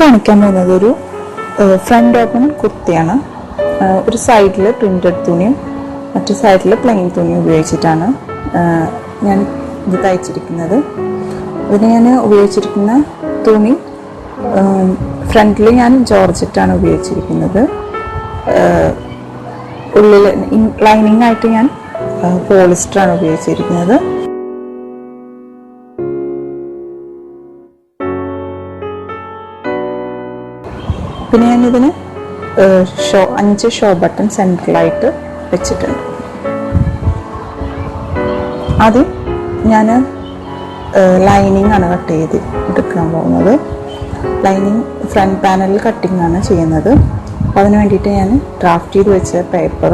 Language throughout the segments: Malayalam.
കാണിക്കാൻ പോകുന്നത് ഒരു ഫ്രണ്ട് ഓപ്പൺ കുർത്തിയാണ്. ഒരു സൈഡിൽ പ്രിന്റഡ് തുണിയും മറ്റു സൈഡിൽ പ്ലെയിൻ തുണിയും ഉപയോഗിച്ചിട്ടാണ് ഞാൻ ഇത് തയ്ച്ചിരിക്കുന്നത്. ഇതിന് ഞാൻ ഉപയോഗിച്ചിരിക്കുന്ന തുണി ഫ്രണ്ടിൽ ഞാൻ ജോർജറ്റാണ് ഉപയോഗിച്ചിരിക്കുന്നത്. ഉള്ളിൽ ലൈനിങ് ആയിട്ട് ഞാൻ പോളിസ്റ്ററാണ് ഉപയോഗിച്ചിരിക്കുന്നത്. പിന്നെ ഞാനിതിന് 5 ഷോ ബട്ടൺ സെൻട്രലായിട്ട് വെച്ചിട്ടുണ്ട്. ആദ്യം ഞാൻ ലൈനിങ് ആണ് കട്ട് ചെയ്ത് എടുക്കാൻ പോകുന്നത്. ലൈനിങ് ഫ്രണ്ട് പാനലിൽ കട്ടിങ് ആണ് ചെയ്യുന്നത്. അപ്പോൾ അതിന് വേണ്ടിയിട്ട് ഞാൻ ഡ്രാഫ്റ്റ് ചെയ്ത് വെച്ച പേപ്പർ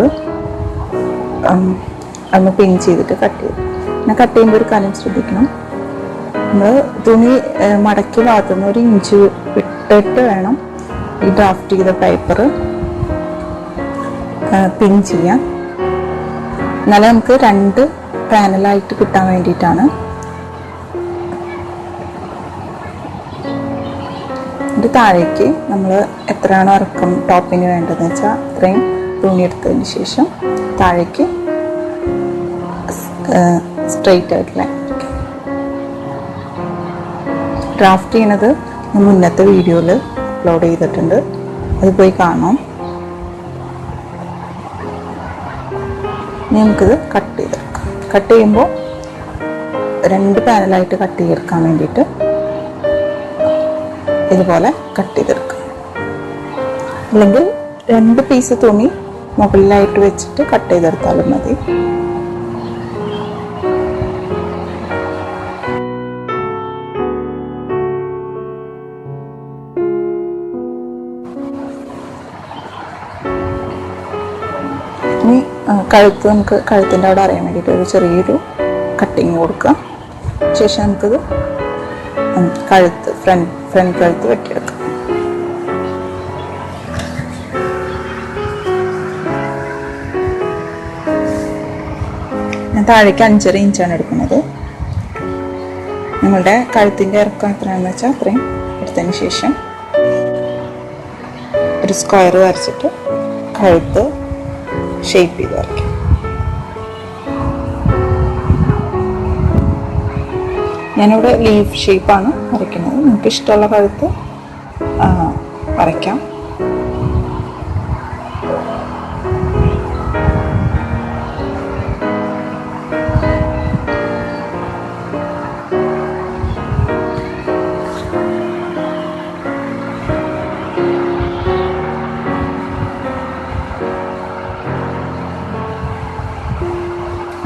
ഒന്ന് പിൻ ചെയ്തിട്ട് കട്ട് ചെയ്തു. ഞാൻ കട്ട് ചെയ്യുമ്പോൾ ഒരു കാര്യം ശ്രദ്ധിക്കണം, നമ്മൾ തുണി മടക്കി ഭാഗത്തുനിന്ന് 1 ഇഞ്ച് വിട്ടിട്ട് വേണം ഈ ഡ്രാഫ്റ്റ് ചെയ്ത പേപ്പർ പിൻ ചെയ്യാൻ. എന്നാലും നമുക്ക് 2 പാനലായിട്ട് കിട്ടാൻ വേണ്ടിയിട്ടാണ്. ഇത് താഴേക്ക് നമ്മൾ എത്രയാണോ ഇറക്കം ടോപ്പിന് വേണ്ടതെന്ന് വെച്ചാൽ അത്രയും തുണി എടുത്തതിന് ശേഷം താഴേക്ക് സ്ട്രെയിറ്റ് ആയിട്ടുള്ള ഡ്രാഫ്റ്റ് ചെയ്യണത് ഞാൻ മുന്നത്തെ വീഡിയോയിൽ അപ്ലോഡ് ചെയ്തിട്ടുണ്ട്, അത് പോയി കാണാം. നമുക്കിത് കട്ട് ചെയ്തെടുക്കാം. കട്ട് ചെയ്യുമ്പോൾ 2 പാനലായിട്ട് കട്ട് ചെയ്തെടുക്കാൻ വേണ്ടിയിട്ട് ഇതുപോലെ കട്ട് ചെയ്തെടുക്കാം. അല്ലെങ്കിൽ 2 പീസ് തുണി മുകളിലായിട്ട് വെച്ചിട്ട് കട്ട് ചെയ്തെടുത്താലും മതി. ഇനി നമുക്ക് കഴുത്തിൻ്റെ അവിടെ അറിയാൻ വേണ്ടിയിട്ട് ഒരു ചെറിയൊരു കട്ടിങ് കൊടുക്കാം. ശേഷം നമുക്കിത് ഫ്രണ്ട് കഴുത്ത് വെട്ടിയെടുക്കാം. ഞാൻ താഴേക്ക് 5.5 ഇഞ്ചാണ് എടുക്കുന്നത്. നിങ്ങളുടെ കഴുത്തിൻ്റെ ഇറക്കം എത്രയാണെന്ന് വെച്ചാൽ അത്രയും എടുത്തതിന് ശേഷം ഒരു സ്ക്വയർ വരച്ചിട്ട് കഴുത്ത് ഷേപ്പ് ചെയ്ത് വരയ്ക്കാം. ഞാനിവിടെ ലീഫ് ഷേപ്പാണ് വരയ്ക്കുന്നത്. നിങ്ങൾക്ക് ഇഷ്ടമുള്ള കഴുത്ത് വരയ്ക്കാം.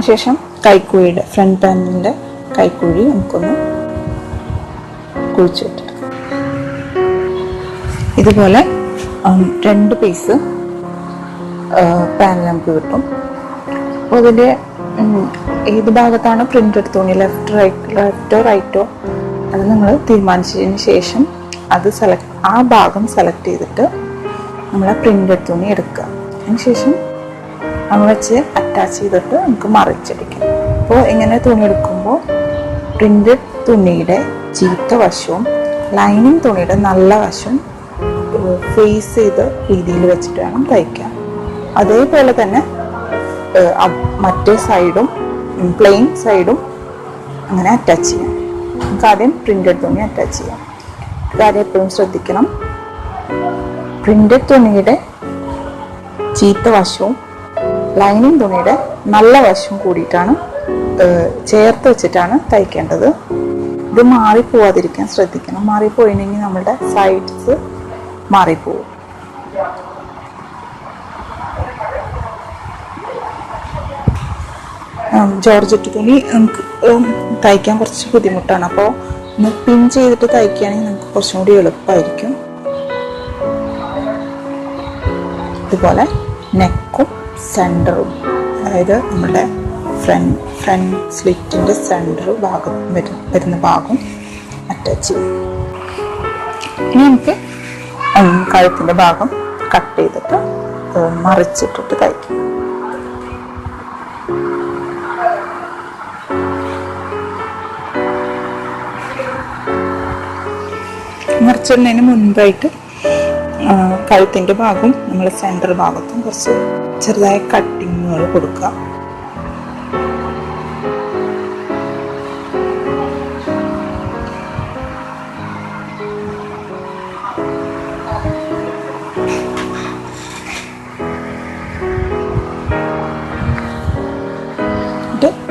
ശേഷം കൈക്കുഴിയുടെ ഫ്രണ്ട് പാനലിൻ്റെ കൈക്കുഴി നമുക്കൊന്ന് കുഴിച്ചിട്ടെടുക്കാം. ഇതുപോലെ 2 പീസ് പാനൽ നമുക്ക് കിട്ടും. അപ്പോൾ അതിൻ്റെ ഏത് ഭാഗത്താണ് പ്രിൻ്റഡ് തുണി, ലെഫ്റ്റോ റൈറ്റോ അത് നിങ്ങൾ തീരുമാനിച്ചതിന് ശേഷം ആ ഭാഗം സെലക്ട് ചെയ്തിട്ട് നമ്മൾ പ്രിൻ്റഡ് തുണി എടുക്കുക. അതിനുശേഷം നമ്മൾ വെച്ച് അറ്റാച്ച് ചെയ്തിട്ട് നമുക്ക് മറിച്ചടിക്കാം. അപ്പോൾ ഇങ്ങനെ തുണി എടുക്കുമ്പോൾ പ്രിൻ്റഡ് തുണിയുടെ ചീത്ത വശവും ലൈനിങ് തുണിയുടെ നല്ല വശവും ഫേസ് ചെയ്ത രീതിയിൽ വെച്ചിട്ട് വേണം തയ്ക്കാൻ. അതേപോലെ തന്നെ മറ്റേ സൈഡും പ്ലെയിൻ സൈഡും അങ്ങനെ അറ്റാച്ച് ചെയ്യാം. നമുക്ക് ആദ്യം പ്രിൻ്റഡ് തുണി അറ്റാച്ച് ചെയ്യാം. കാര്യം എപ്പോഴും ശ്രദ്ധിക്കണം, പ്രിൻ്റഡ് തുണിയുടെ ചീത്ത വശവും ലൈനിങ് തുണിയുടെ നല്ല വശവും കൂടിയിട്ടാണ് ചേർത്ത് വെച്ചിട്ടാണ് തയ്ക്കേണ്ടത്. ഇത് മാറിപ്പോവാതിരിക്കാൻ ശ്രദ്ധിക്കണം. മാറിപ്പോയില്ലെങ്കിൽ നമ്മളുടെ സൈഡ്സ് മാറിപ്പോവും. ജോർജറ്റ് തുണി നമുക്ക് തയ്ക്കാൻ കുറച്ച് ബുദ്ധിമുട്ടാണ്. അപ്പോൾ ഒന്ന് പിൻ ചെയ്തിട്ട് തയ്ക്കുകയാണെങ്കിൽ നമുക്ക് കുറച്ചും കൂടി എളുപ്പമായിരിക്കും. ഇതുപോലെ നെക്കും സെൻറ്ററും, അതായത് നമ്മുടെ ഫ്രണ്ട് സ്ലിറ്റിൻ്റെ സെൻറ്റർ ഭാഗം വരുന്ന ഭാഗം അറ്റാച്ച് ചെയ്യും. ഇനി നമുക്ക് കഴുത്തിൻ്റെ ഭാഗം കട്ട് ചെയ്തിട്ട് മറിച്ചിട്ടിട്ട് തയ്ക്കും. മറിച്ചിടുന്നതിന് മുൻപായിട്ട് കഴുത്തിൻ്റെ ഭാഗവും നമ്മൾ സെൻറ്റർ ഭാഗത്തും കുറച്ച് ചെറുതായ കട്ടിങ്ങുകൾ കൊടുക്കുക.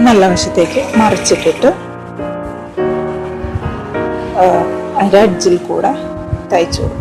നല്ല വശത്തേക്ക് മറിച്ചിട്ടിട്ട് അതിൻ്റെ അഡ്ജിൽ കൂടെ തയ്ച്ചു കൊടുക്കും.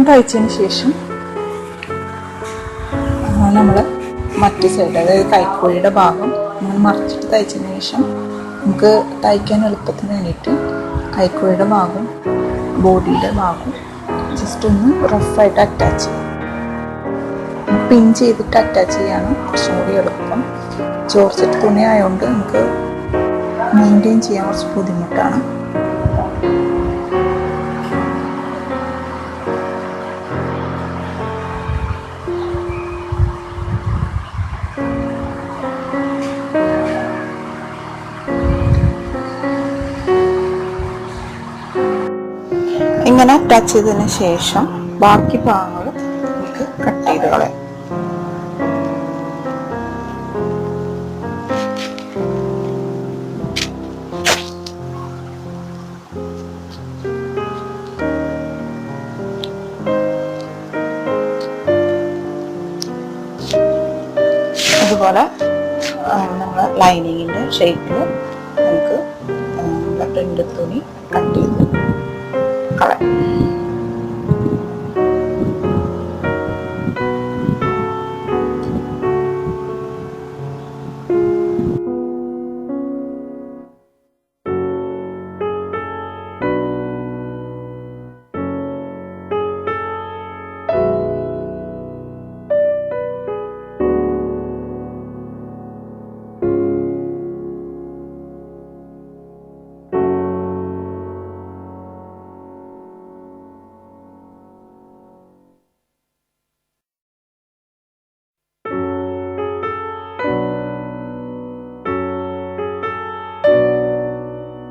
തയ്ച്ചതിന് ശേഷം നമ്മൾ മറ്റു സൈഡ്, അതായത് കൈക്കോഴിയുടെ ഭാഗം നമ്മൾ മറിച്ചിട്ട് തയ്ച്ചതിന് ശേഷം നമുക്ക് തയ്ക്കാൻ എളുപ്പത്തിന് വേണ്ടിയിട്ട് കൈക്കോഴിയുടെ ഭാഗം ബോഡിയുടെ ഭാഗം ജസ്റ്റ് ഒന്ന് റഫായിട്ട് അറ്റാച്ച് ചെയ്യാം. പിൻ ചെയ്തിട്ട് അറ്റാച്ച് ചെയ്യാണ് കുറച്ചും കൂടി എളുപ്പം. ജോർജറ്റ് തുണി ആയതുകൊണ്ട് നമുക്ക് മെയിൻറ്റെയിൻ ചെയ്യാൻ കുറച്ച് ബുദ്ധിമുട്ടാണ്. ഇങ്ങനെ അറ്റാച്ച് ചെയ്തതിന് ശേഷം ബാക്കി ഭാഗങ്ങൾ നമുക്ക് കട്ട് ചെയ്ത് കളയാം. അതുപോലെ നമ്മൾ ലൈനിങ്ങിൻ്റെ ഷേപ്പിൽ നമുക്ക് പ്രിന്റ് തുണി കട്ട് ചെയ്ത് കളയാം.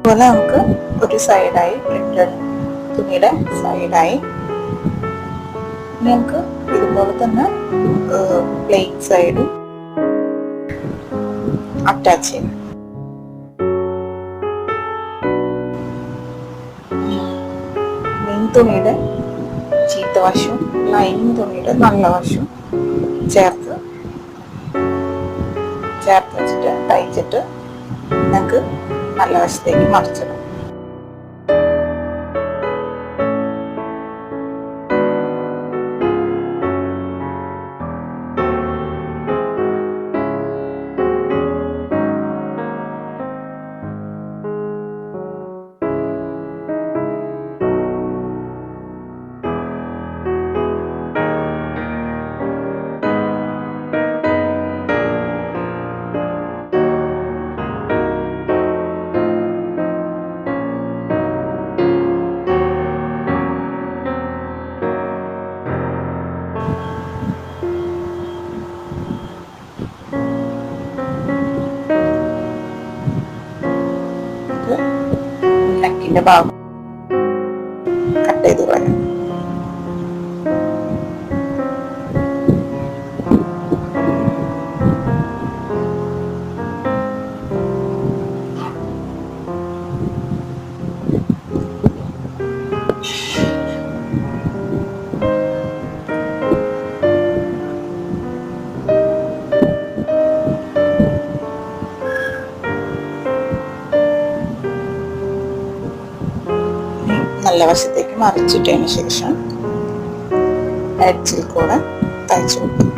അതുപോലെ നമുക്ക് ഒരു സൈഡായി പ്രിന്റഡ് തുണിയുടെ സൈഡായി നമുക്ക് ഇതുപോലെ തന്നെ പ്ലെയിൻ സൈഡും അറ്റാച്ച് ചെയ്യണം. മെയിൻ തുണിയുടെ ചീത്ത വശവും ലൈനിങ് തുണിയുടെ നല്ല വശവും ചേർത്ത് വെച്ചിട്ട് തയ്ച്ചിട്ട് നമുക്ക് നല്ല വശത്തേക്ക് മറിച്ചിടും. നെക്കിന്റെ ഭാഗം കട്ട് ചെയ്ത് കളയാം. നല്ല വശത്തേക്ക് മറിച്ചിട്ടതിന് ശേഷം എഡ്ജിൽ കൂടെ തയ്ച്ചു കൊടുക്കും.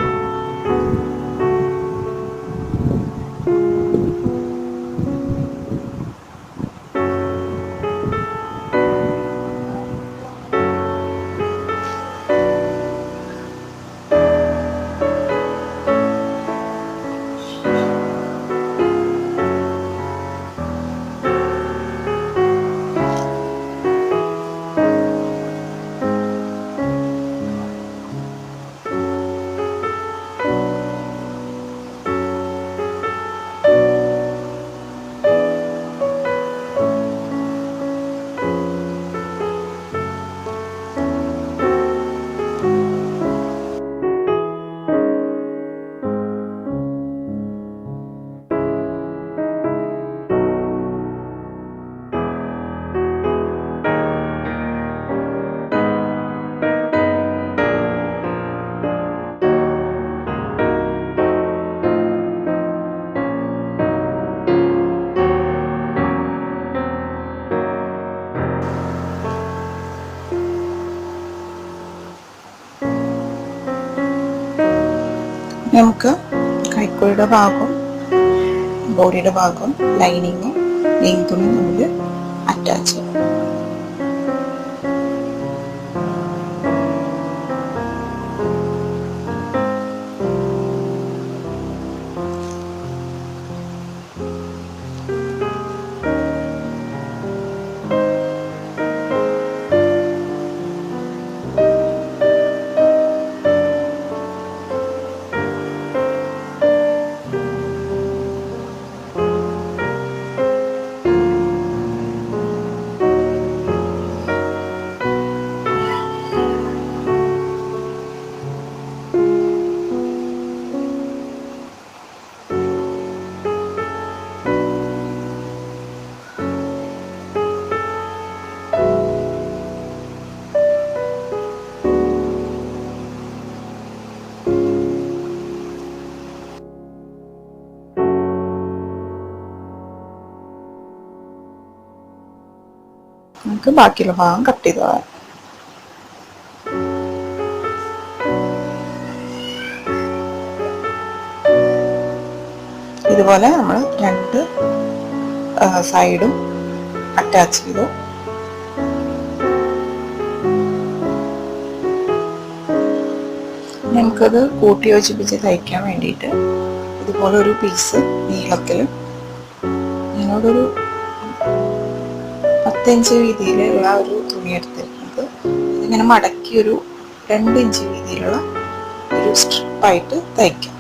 നമുക്ക് കൈക്കോയുടെ ഭാഗവും ബോഡിയുടെ ഭാഗവും ലൈനിങ്ങും മെയിൻ തുണി തമ്മിൽ അറ്റാച്ച് ചെയ്യും. നമുക്ക് ബാക്കിയുള്ള ഭാഗം കട്ട് ചെയ്ത് കളയാം. ഇതുപോലെ നമ്മൾ രണ്ട് സൈഡും അറ്റാച്ച് ചെയ്തു. നമുക്കത് കൂട്ടി യോജിപ്പിച്ച് തയ്ക്കാൻ വേണ്ടിയിട്ട് ഇതുപോലെ ഒരു പീസ് നീളത്തിൽ ഞങ്ങളൊരു 10 ഇഞ്ച് വീതിയിലുള്ള ഒരു തുണി എടുത്തിരുന്നത് ഇതിങ്ങനെ മടക്കി ഒരു 2 ഇഞ്ച് വീതിയിലുള്ള ഒരു സ്ട്രിപ്പായിട്ട് തയ്ക്കാം.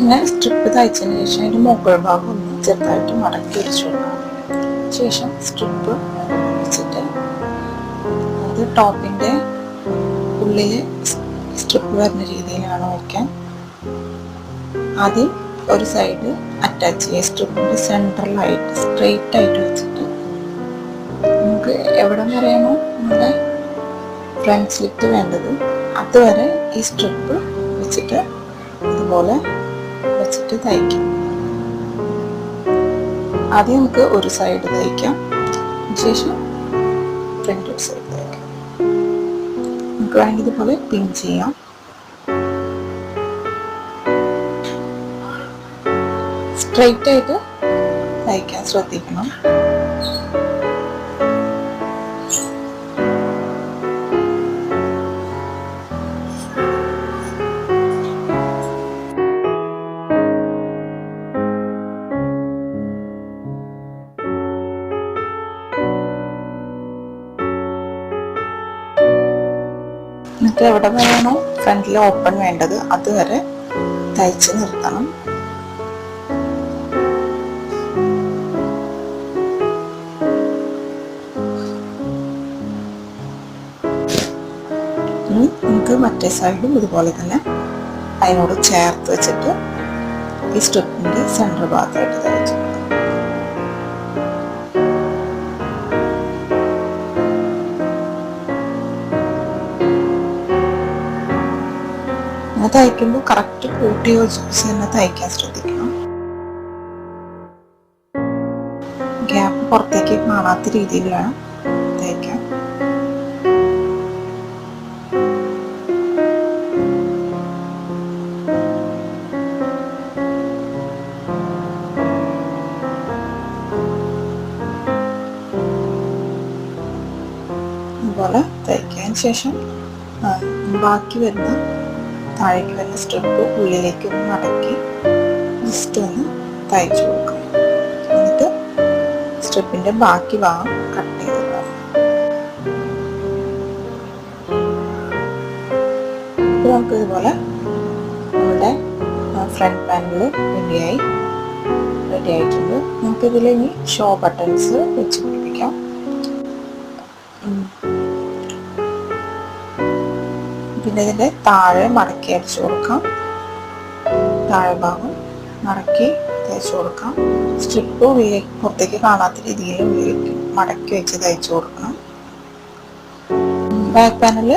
പിന്നെ സ്ട്രിപ്പ് തയ്ച്ചതിന് ശേഷം അതിൻ്റെ മുകൾ ഭാഗം ഒന്ന് ചെറുതായിട്ട് മടക്കി വെച്ച് കൊടുക്കാം. ശേഷം സ്ട്രിപ്പ് വെച്ചിട്ട് അത് ടോപ്പിൻ്റെ ഉള്ളിൽ സ്ട്രിപ്പ് വരുന്ന രീതിയിലാണ് വയ്ക്കാൻ. ആദ്യം ഒരു സൈഡ് അറ്റാച്ച് ചെയ്യുക, സ്ട്രിപ്പിൻ്റെ സെൻട്രലായിട്ട് സ്ട്രെയിറ്റ് ആയിട്ട് വെച്ചിട്ട് നമുക്ക് എവിടെ വരെയാണോ നമ്മുടെ ഫ്രണ്ട് സ്ലിറ്റ് വേണ്ടത് അതുവരെ ഈ സ്ട്രിപ്പ് വെച്ചിട്ട് ഇതുപോലെ വെച്ചിട്ട് തയ്ക്കാം. ആദ്യം നമുക്ക് ഒരു സൈഡ് തയ്ക്കാം, ശേഷം ഫ്രണ്ട് സൈഡ് തയ്ക്കാം. നമുക്ക് വേണമെങ്കിൽ ഇതുപോലെ പിൻ ചെയ്യാം. സ്ട്രെയിറ്റ് ആയിട്ട് തയ്ക്കാൻ ശ്രദ്ധിക്കണം. എന്നിട്ട് എവിടെ വേണോ ഫ്രണ്ടിൽ ഓപ്പൺ വേണ്ടത് അതുവരെ തയ്ച്ച് നിർത്തണം. നമുക്ക് മറ്റേ സൈഡും ഇതുപോലെ തന്നെ അതിനോട് ചേർത്ത് വെച്ചിട്ട് ഈ സ്ട്രിപ്പിന്റെ സെൻറ്റർ ഭാഗത്തായിട്ട് തയ്ച്ചു. തയ്ക്കുമ്പോൾ കറക്റ്റ് കൂട്ടി യോജിപ്പിച്ച് തന്നെ തയ്ക്കാൻ ശ്രദ്ധിക്കണം. ഗ്യാപ്പ് പുറത്തേക്ക് കാണാത്ത രീതിയിൽ വേണം തയ്ക്കാൻ. അതുപോലെ തയ്ക്കാൻ ശേഷം ബാക്കി വരുന്ന താഴേക്ക് വരുന്ന സ്ട്രിപ്പ് ഉള്ളിലേക്ക് ഒന്ന് മടക്കി ജസ്റ്റ് ഒന്ന് തയ്ച്ചു കൊടുക്കാം. എന്നിട്ട് സ്ട്രിപ്പിന്റെ ബാക്കി ഭാഗം കട്ട് ചെയ്തിടാം. ഇപ്പോൾ നമുക്ക് ഇതുപോലെ നമ്മുടെ ഫ്രണ്ട് പാനൽ റെഡി ആയിട്ടുണ്ട്. നമുക്കിതിൽ ഇനി ഷോ ബട്ടൺസ് വെച്ച് പിടിപ്പിക്കാം. പിന്നെ ഇതിൻ്റെ താഴെ മടക്കി അടിച്ചു കൊടുക്കാം. താഴെ ഭാഗം മടക്കി തയ്ച്ചു കൊടുക്കാം. സ്ട്രിപ്പ് ഉള്ളിലേക്ക് പുറത്തേക്ക് കാണാത്ത രീതിയിൽ ഉള്ളിലേക്ക് മടക്കി വെച്ച് തയ്ച്ചു കൊടുക്കണം. ബാക്ക് പാനൽ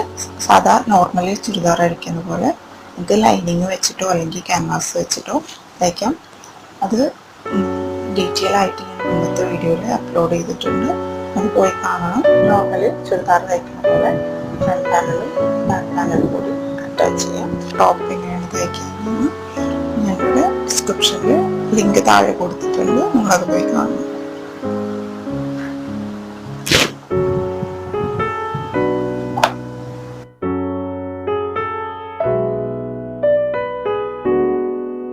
സാധാ നോർമലി ചുരിദാർ അടിക്കുന്ന പോലെ നമുക്ക് ലൈനിങ് വെച്ചിട്ടോ അല്ലെങ്കിൽ ക്യാൻവാസ് വെച്ചിട്ടോ തയ്ക്കാം. അത് ഡീറ്റെയിൽ ആയിട്ട് ഞാൻ മുമ്പത്തെ വീഡിയോയിൽ അപ്ലോഡ് ചെയ്തിട്ടുണ്ട്. അത് പോയി കാണണം. നോർമലി ചുരിദാർ തയ്ക്കുന്ന പോലെ ഫ്രണ്ട് പാനലും ബാക്ക് പാനലും കൂടി അറ്റാച്ച് ചെയ്യാം. ടോപ്പ് എങ്ങനെയാണ് തയ്ക്കാമെന്ന് ഞങ്ങളുടെ ഡിസ്ക്രിപ്ഷനിൽ ലിങ്ക് താഴെ കൊടുത്തിട്ടുണ്ട്. നിങ്ങളത് പോയി കാണണം.